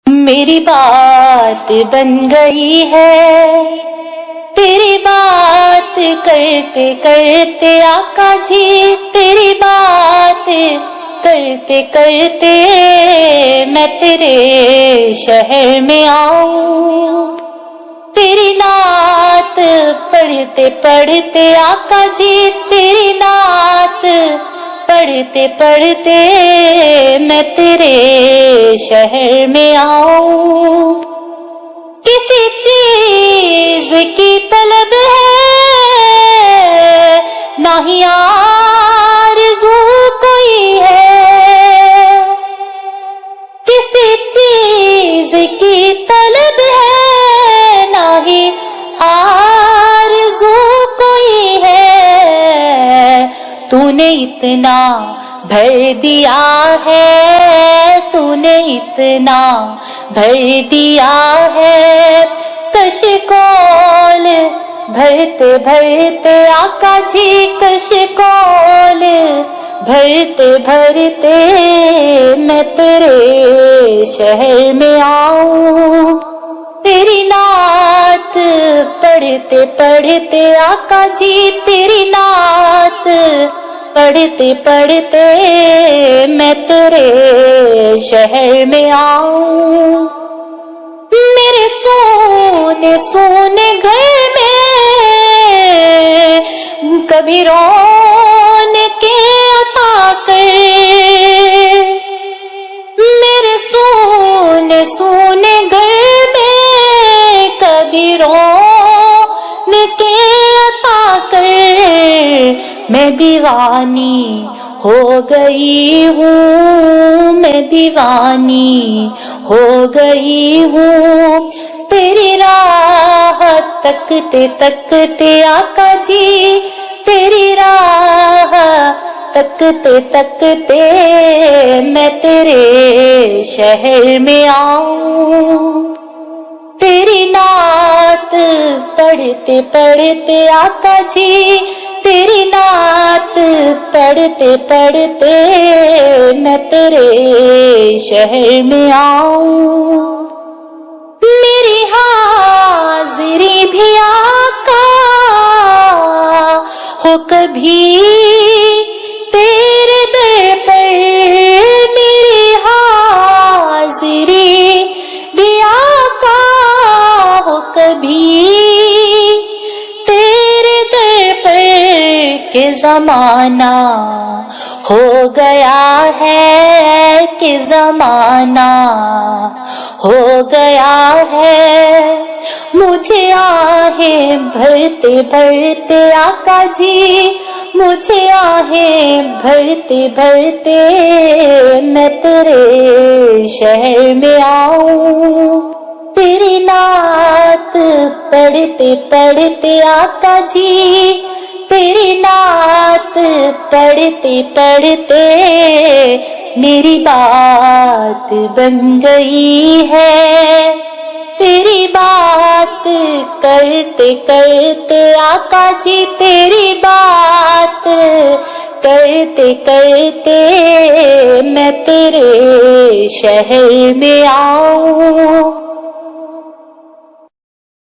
میری بات بن گئی ہے تیری بات کرتے کرتے آقا جی، تیری بات کرتے کرتے میں تیرے شہر میں آؤں، تیری نعت پڑھتے پڑھتے آقا جی، تیری نعت پڑھتے پڑھتے میں تیرے شہر میں آؤں۔ کسی چیز کی طلب ہے نہ ہی آرزو کوئی ہے، کسی چیز کی طلب ہے نہ ہی آرزو کوئی ہے، تو نے اتنا بھر دیا ہے، تو نے اتنا بھر دیا ہے، کشکول بھرتے بھرتے آقا جی، کشکول بھرتے بھرتے میں تیرے شہر میں آؤں، تیری نعت پڑھتے پڑھتے آقا جی، تیری نعت پڑھتے پڑھتے میں تیرے شہر میں آؤں۔ میرے سونے سونے گھر میں کبھی رونقیں عطا کر، میرے سونے سونے گھر میں کبھی رونقیں عطا کر، میں دیوانی ہو گئی ہوں، میں دیوانی ہو گئی ہوں، تیری راہ تکتے تکتے آقا جی، تیری راہ تکتے تکتے میں تیرے شہر میں آؤں، تیری نعت پڑھتے پڑھتے آقا جی، تیری نعت پڑھتے پڑھتے میں تیرے شہر میں آؤں۔ میری حاضری بھی آقا ہو کبھی تیرے در پر، میری حاضری بھی آقا ہو کبھی تیرے در پر، کہ زمانہ ہو گیا ہے، کہ زمانہ ہو گیا ہے، مجھے آہیں بھرتے بھرتے آقا جی، مجھے آہیں بھرتے بھرتے میں تیرے شہر میں آؤں، تیری نعت پڑھتے پڑھتے آقا جی، تیری نعت پڑھتے پڑھتے میری بات بن گئی ہے، تیری بات کرتے کرتے آقا جی، تیری بات کرتے کرتے میں تیرے شہر میں آؤں۔